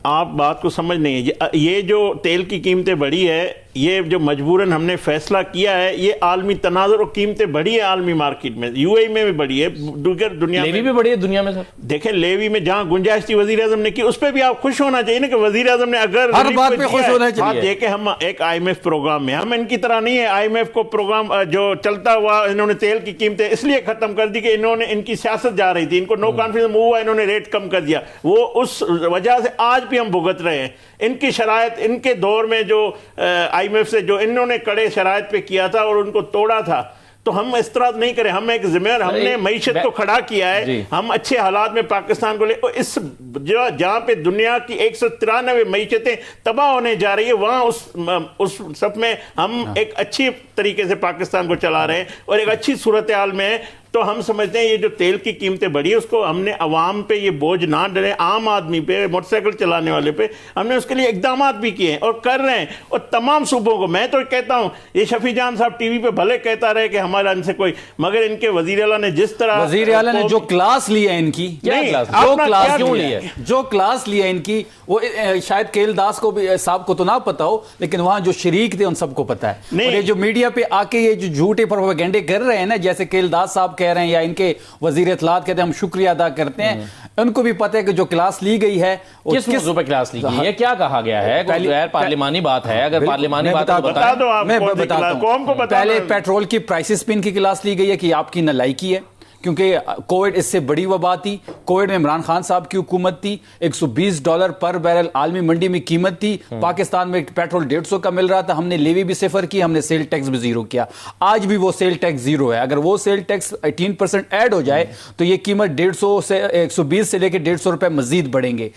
آپ بات کو سمجھ نہیں ہے. یہ جو تیل کی قیمتیں بڑھی ہے, یہ جو مجبوراً ہم نے فیصلہ کیا ہے, یہ عالمی تناظر اور قیمتیں بڑھی ہے عالمی مارکیٹ میں, یو اے میں بھی بڑھی ہے, دیگر دنیا میں لیوی بھی بڑھی ہے دنیا میں. سر دیکھیں لیوی میں جہاں گنجائش تھی وزیر اعظم نے کی, اس پہ بھی آپ خوش ہونا چاہیے نا کہ وزیر اعظم نے اگر ہر بات پہ خوش ہونا چاہیے. دیکھیں ہم ایک آئی ایم ایف پروگرام میں, ہم ان کی طرح نہیں ہے. آئی ایم ایف کو پروگرام جو چلتا ہوا, انہوں نے تیل کی قیمتیں اس لیے ختم کر دی کہ انہوں نے, ان کی سیاست جا رہی تھی, ان کو نو کانفیڈنس موو ہوا, انہوں نے ریٹ کم کر دیا. وہ اس وجہ سے آج بھی ہم بھگت رہے ہیں. ان کی شرائط, ان کے دور میں جو آئی ایم ایف سے جو انہوں نے کڑے شرائط پہ کیا تھا اور ان کو توڑا تھا, تو ہم اس طرح نہیں کریں. ہم ایک ذمہ دار, ہم نے معیشت کو کھڑا کیا ہے, ہم اچھے حالات میں پاکستان کو لے. اس جہاں پہ دنیا کی 193 معیشتیں تباہ ہونے جا رہی ہے, وہاں اس سب میں ہم ایک اچھی طریقے سے پاکستان کو چلا رہے ہیں اور ایک اچھی صورتحال میں ہیں. تو ہم سمجھتے ہیں یہ جو تیل کی قیمتیں بڑھی ہے, اس کو ہم نے عوام پہ یہ بوجھ نہ ڈلے, عام آدمی پہ, موٹر سائیکل چلانے والے پہ, ہم نے اس کے لیے اقدامات بھی کیے ہیں اور کر رہے ہیں. اور تمام صوبوں کو میں تو کہتا ہوں, یہ شفیع جان صاحب ٹی وی پہ بھلے کہتا رہے کہ ہمارا ان سے کوئی, مگر ان کے وزیر اعلیٰ نے جس طرح, وزیر اعلیٰ نے جو کلاس لیا ان کی, جو کلاس لیا ان کی, وہ شاید کیل داس کو بھی صاحب کو تو نہ پتا ہو, لیکن وہاں جو شریک تھے ان سب کو پتا ہے. اور یہ جو میڈیا پہ آ کے یہ جو جھوٹے پروپیگنڈے کر رہے ہیں نا, جیسے کیل داس صاحب کہہ رہے ہیں یا ان کے وزیر اطلاعات کہتے ہیں ہم شکریہ ادا کرتے ہیں, ان کو بھی پتہ ہے کہ جو کلاس لی گئی ہے کس موضوع پہ کلاس لی گئی ہے, کیا کہا گیا ہے. غیر پارلیمانی بات ہے, اگر پارلیمانی بات ہے بتا دو آپ, میں بتاتا ہوں. پہلے پیٹرول کی پرائسز پہ ان کی کلاس لی گئی ہے کہ آپ کی نالائکی ہے, کیونکہ کووڈ اس سے بڑی وبا تھی. کووڈ میں عمران خان صاحب کی حکومت تھی, $120 پر بیرل عالمی منڈی میں قیمت تھی. پاکستان میں پیٹرول 150 کا مل رہا تھا, ہم نے لیوی بھی صفر کی, ہم نے سیل ٹیکس بھی زیرو کیا. آج بھی وہ سیل ٹیکس زیرو ہے. اگر وہ سیل ٹیکس 18% ایڈ ہو جائے تو یہ قیمت 150 سے 120 سے لے کے 150 روپے مزید بڑھیں گے.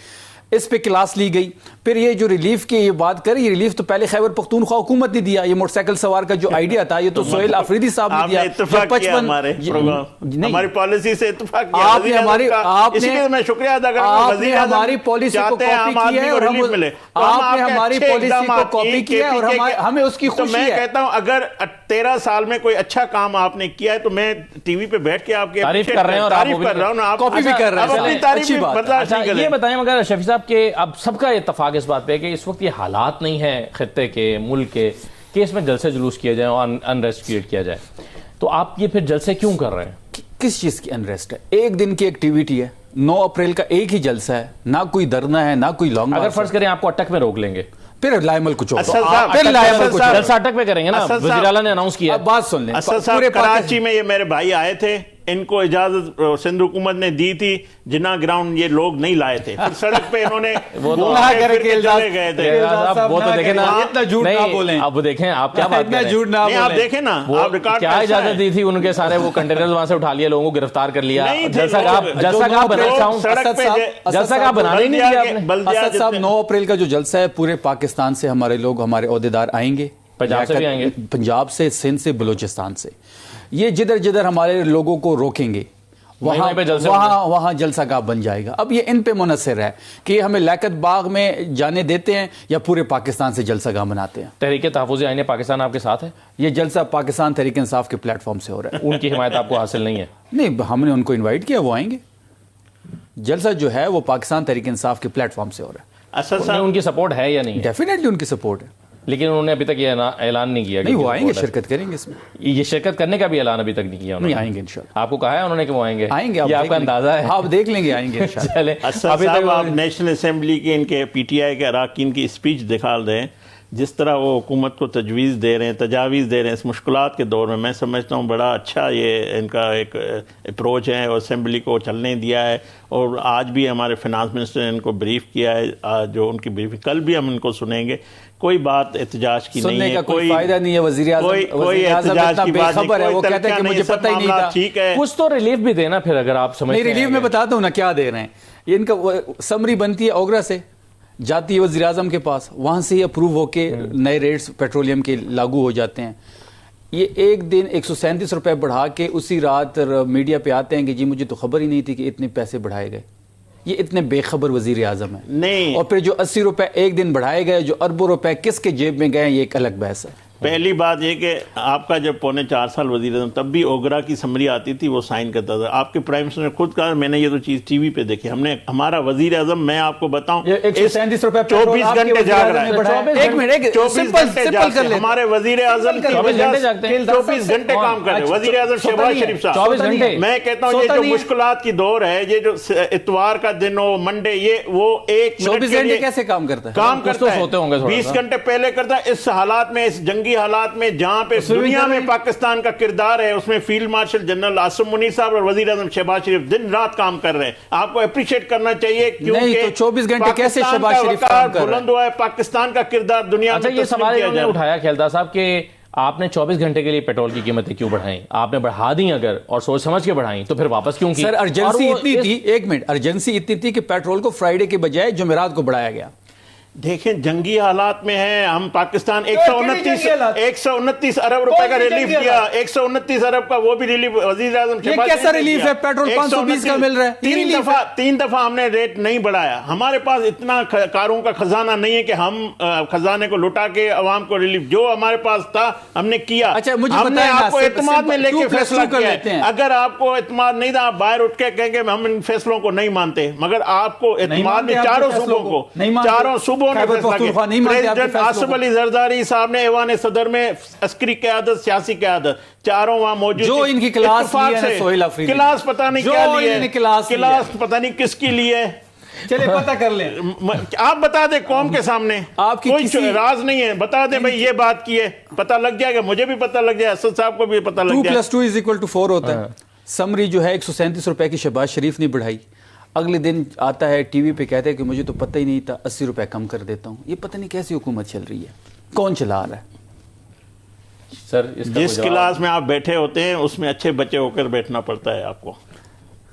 اس پہ کلاس لی گئی. پھر یہ جو ریلیف کی یہ بات کر, یہ ریلیف تو پہلے خیبر پختونخوا حکومت نے دیا. یہ موٹر سائیکل سوار کا جو آئیڈیا تھا, یہ تو سہیل آفریدی صاحب نے دیا. اتفاق کیا ہماری پالیسی سے, اتفاق کیا آپ نے ہماری, اس لیے میں شکریہ ادا کرتا ہوں. آپ نے ہماری پالیسی کو کاپی کی ہے اور آپ نے ہماری پالیسی کو کاپی کیا ہے اور ہمیں اس کی خوشی ہے. میں کہتا ہوں اگر 13 سال میں کوئی اچھا کام آپ نے کیا ہے تو میں ٹی وی پہ بیٹھ کے آپ کی تعریف کر رہے ہیں اور تعریف کر رہا ہوں, آپ کاپی بھی کر رہے ہیں. اپنی تعریف یہ بتائیں مگر شفیع صاحب کہ اب سب کا اتفاق اس بات پہ ہے کہ اس وقت یہ حالات نہیں ہیں خطے کے, ملک کے, کہ اس میں جلسے جلوس کیے جائیں اور انریسٹ کریٹ کیا جائے, تو آپ یہ پھر جلسے کیوں کر رہے ہیں؟ کس چیز کی انریسٹ ہے؟ ایک دن کی ایکٹیویٹی ہے, 9 اپریل کا ایک ہی جلسہ ہے, نہ کوئی دھرنا ہے نہ کوئی لانگ. اگر فرض کریں آپ کو اٹک میں روک لیں گے, پھر لائمل کچھ جلسہ اٹک میں کریں گے نا, وزیر اعلیٰ نے اناؤنس کیا. بات سن لیں, پورے کراچی میں یہ میرے بھائی آئے تھے, ان کو اجازت سندھ حکومت نے دی تھی, جنا گراؤنڈ یہ لوگ نہیں لائے تھے, پھر سڑک پہ انہوں نے چلے گئے تھے. وہ تو دیکھیں نا, اتنا جھوٹ نہ بولیں. اب دیکھیں آپ کیا بات کر جھوٹ نہ بولیں. آپ دیکھیں نا, کیا اجازت دی تھی ان کے سارے وہ کنٹینرز وہاں سے اٹھا لیا, لوگوں کو گرفتار کر لیا. جلسہ کا بنانے نہیں دیا آپ نے. اسد صاحب 9 اپریل کا جو جلسہ ہے, پورے پاکستان سے ہمارے لوگ, ہمارے عہدیدار آئیں گے. پنجاب سے بھی آئیں گے, پنجاب سے, سندھ سے, بلوچستان سے. یہ جدھر جدھر ہمارے لوگوں کو روکیں گے وہاں جلسہ گاہ بن جائے گا. اب یہ ان پہ منحصر ہے کہ ہمیں لیاقت باغ میں جانے دیتے ہیں یا پورے پاکستان سے جلسہ گاہ بناتے ہیں. تحریک تحفظ آئین پاکستان آپ کے ساتھ ہے؟ یہ جلسہ پاکستان تحریک انصاف کے پلیٹ فارم سے ہو رہا ہے. ان کی حمایت آپ کو حاصل نہیں ہے؟ نہیں, ہم نے ان کو انوائٹ کیا, وہ آئیں گے. جلسہ جو ہے وہ پاکستان تحریک انصاف کے پلیٹ فارم سے ہو رہا ہے. ان کی سپورٹ ہے یا نہیں؟ ڈیفینیٹلی ان کی سپورٹ ہے, لیکن انہوں نے ابھی تک یہ اعلان نہیں کیا. نہیں, وہ آئیں گے, شرکت کریں گے اس میں. یہ شرکت کرنے کا بھی اعلان ابھی تک نہیں کیا انہوں نے. نہیں, آئیں گے انشاءاللہ. آپ کو کہا ہے انہوں نے کہ وہ آئیں گے؟ آئیں گے, یہ آپ کا اندازہ ہے؟ آپ دیکھ لیں گے, آئیں گے انشاءاللہ. چلیں, ابھی تک آپ نیشنل اسمبلی کے ان کے پی ٹی آئی کے اراکین کی اسپیچ دکھا رہے ہیں, جس طرح وہ حکومت کو تجاویز دے رہے ہیں اس مشکلات کے دور میں. میں سمجھتا ہوں بڑا اچھا یہ ان کا ایک اپروچ ہے, اور اسمبلی کو چلنے دیا ہے. اور آج بھی ہمارے فنانس منسٹر نے ان کو بریف کیا ہے, جو ان کی بریفنگ, کل بھی ہم ان کو سنیں گے. کوئی بات احتجاج کی نہیں ہے, سننے کا کوئی فائدہ نہیں ہے. وزیر اعظم اتنا بے خبر ہے, وہ کہتے ہیں کہ مجھے پتہ ہی نہیں تھا. ٹھیک ہے, کچھ تو ریلیف بھی دینا پھر, اگر آپ سمجھتے ہیں. ریلیف میں بتاتا ہوں نا کیا دے رہے ہیں. یہ ان کا سمری بنتی ہے اوگرا سے, جاتی ہے وزیر اعظم کے پاس, وہاں سے ہی اپروو ہو کے نئے ریٹس پیٹرولیم کے لاگو ہو جاتے ہیں. یہ ایک دن 137 روپے بڑھا کے اسی رات میڈیا پہ آتے ہیں کہ جی مجھے تو خبر ہی نہیں تھی کہ اتنے پیسے بڑھائے گئے. یہ اتنے بے خبر وزیر اعظم ہیں. نہیں, اور پھر جو 80 روپے ایک دن بڑھائے گئے, جو اربوں روپے کس کے جیب میں گئے, یہ ایک الگ بحث ہے. پہلی بات یہ کہ آپ کا جب 4.25 سال وزیر اعظم تب بھی اوگرا کی سمری آتی تھی وہ سائن کرتا تھا. آپ کے پرائم منسٹر نے خود کہا, میں نے یہ تو چیز ٹی وی پہ دیکھی, ہم نے ہمارا وزیر اعظم میں آپ کو بتاؤں 137 روپے 24 گھنٹے جاگ رہا ہے. ایک منٹ 24 گھنٹے جاگتے ہیں. ہمارے وزیر اعظم کی وجہ سے 24 گھنٹے کام کر رہے ہیں وزیر اعظم شہباز شریف صاحب. 24 گھنٹے. میں کہتا ہوں یہ جو مشکلات کی دور ہے, یہ جو اتوار کا دن ہو منڈے, یہ وہ 1 منٹ 24 گھنٹے کیسے کام کرتا ہے؟ کام کچھ تو کرتا سوتے ہوں گے ہے تھوڑا 20 گھنٹے پہلے کرتا ہے. اس حالات میں, اس جنگی حالات میں جہاں پہ دنیا میں پاکستان کا کردار ہے, اس میں field marshal general Asim Munir صاحب اور وزیر اعظم شہباز شریف دن رات کام کر رہے ہیں. آپ کو اپریشیٹ کرنا چاہیے کیونکہ 24 گھنٹے کیسے شہباز شریف کام کر رہے ہیں؟ بلند ہوا ہے, پاکستان کا کردار دنیا میں اچھا یہ تسلیم سوال کیا انہوں نے جا رہا ہے. اٹھایا کھیلدار صاحب کہ آپ نے 24 گھنٹے کے لیے پیٹرول کی قیمتیں کیوں بڑھائیں؟ آپ نے بڑھا دیں اگر اور سوچ سمجھ کے بڑھائیں تو پھر واپس کیوں کی؟ سر ارجنسی اتنی تھی, ایک منٹ, ارجنسی اتنی تھی کہ پیٹرول کو فرائیڈے کے بجائے جمعرات کو بڑھایا گیا. دیکھیں جنگی حالات میں ہیں ہم. پاکستان 129 ارب روپے کا ریلیف دیا, 129 ارب کا وہ بھی ریلیف وزیر اعظم یہ کیسا ریلیف ہے؟ پیٹرول 520 کا مل رہا ہے. 3 دفعہ ہم نے ریٹ نہیں بڑھایا. ہمارے پاس اتنا کاروں کا خزانہ نہیں ہے کہ ہم خزانے کو لٹا کے عوام کو ریلیف, جو ہمارے پاس تھا ہم نے کیا. اچھا مجھے ہم نے آپ کو اعتماد میں لے کے فیصلہ کیا ہے. اگر آپ کو اعتماد نہیں تھا آپ باہر اٹھ کے کہیں گے ہم ان فیصلوں کو نہیں مانتے, مگر آپ کو اعتماد میں چاروں صوبوں نے فیصلہ کیا. پریزیڈنٹ آصف علی زرداری صاحب نے ایوان صدر میں عسکری قیادت, سیاسی قیادت, چاروں وہاں موجود جو ان کی کلاس لی ہے سہیل افریدی, کلاس پتہ نہیں کیا لی ہے, کلاس پتہ نہیں کس کی لی ہے. چلے پتہ کر لیں, آپ بتا دیں قوم کے سامنے, آپ کی کوئی راز نہیں ہے, بتا دیں بھئی یہ بات کی ہے, پتہ لگ جائے گا, مجھے بھی پتہ لگ جائے, اسد صاحب کو بھی پتہ لگ جائے. 2+2=4 ہوتا ہے. سمری جو ہے 137 روپے کی شہباز شریف نے بڑھائی, اگلے دن آتا ہے ٹی وی پہ کہتے ہیں کہ مجھے تو پتہ ہی نہیں تھا 80 روپے کم کر دیتا ہوں. یہ پتہ نہیں کیسی حکومت چل رہی ہے, کون چلا رہا ہے؟ سر جس کلاس میں آپ بیٹھے ہوتے ہیں اس میں اچھے بچے ہو کر بیٹھنا پڑتا ہے آپ کو.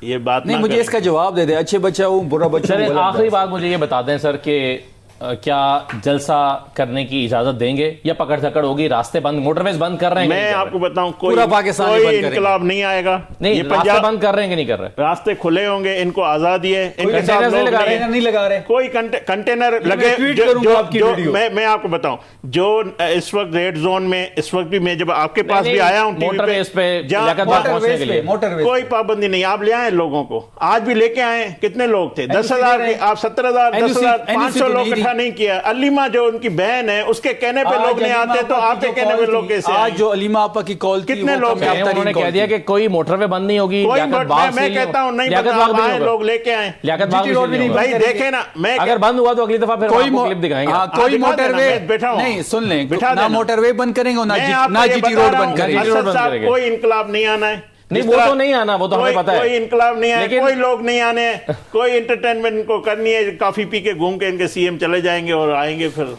یہ بات نہیں, مجھے اس کا جواب دے دیں. اچھے بچہ ہوں برا بچہ ہوں. آخری بات مجھے یہ بتا دیں سر کہ کیا جلسہ کرنے کی اجازت دیں گے یا پکڑ دھکڑ ہوگی؟ راستے بند, موٹر ویز بند کر رہے ہیں. میں آپ کو بتاؤں پورا پاکستان کوئی انقلاب نہیں آئے گا. نہیں, راستے بند کر رہے ہیں کہ نہیں کر رہے؟ راستے کھلے ہوں گے, ان کو آزادی ہے. نہیں لگا رہے, کوئی کنٹینر لگے. میں آپ کو بتاؤں جو اس وقت ریڈ زون میں, اس وقت بھی میں جب آپ کے پاس بھی آیا ہوں موٹر ویز پہ کوئی پابندی نہیں, آپ لے آئیں لوگوں کو. آج بھی لے کے آئے. کتنے لوگ تھے؟ 10,000. آپ 17,000 10,000 500 لوگ نہیں کیا. علیمہ جو ان کی بہن ہے اس کے کہنے پہ لوگ نہیں آتے, تو آپ کے کہنے پہ لوگ کیسے آئیں؟ آج جو علیمہ آپا کی کال تھی کتنے لوگ ہیں؟ انہوں نے کہہ دیا کہ کوئی موٹر وے بند نہیں ہوگی. میں کہتا ہوں نہیں بند, آئے لوگ لے کے آئیں. لیاقت باغ بھی نہیں بھائی دیکھیں نا, میں اگر بند ہوا تو اگلی دفعہ پھر آپ کو کلپ دکھائیں گے. کوئی موٹر وے نہیں, سن لیں, نہ موٹر وے بند کریں گے نہ جی ٹی روڈ بند کریں گے. کوئی انقلاب نہیں آنا ہے. نہیں وہ تو نہیں آنا, وہ تو ہمیں پتا ہے. کوئی انقلاب نہیں آنا, کوئی لوگ نہیں آنے, کوئی انٹرٹینمنٹ کو کرنی ہے, کافی پی کے گھوم کے ان کے سی ایم چلے جائیں گے اور آئیں گے پھر.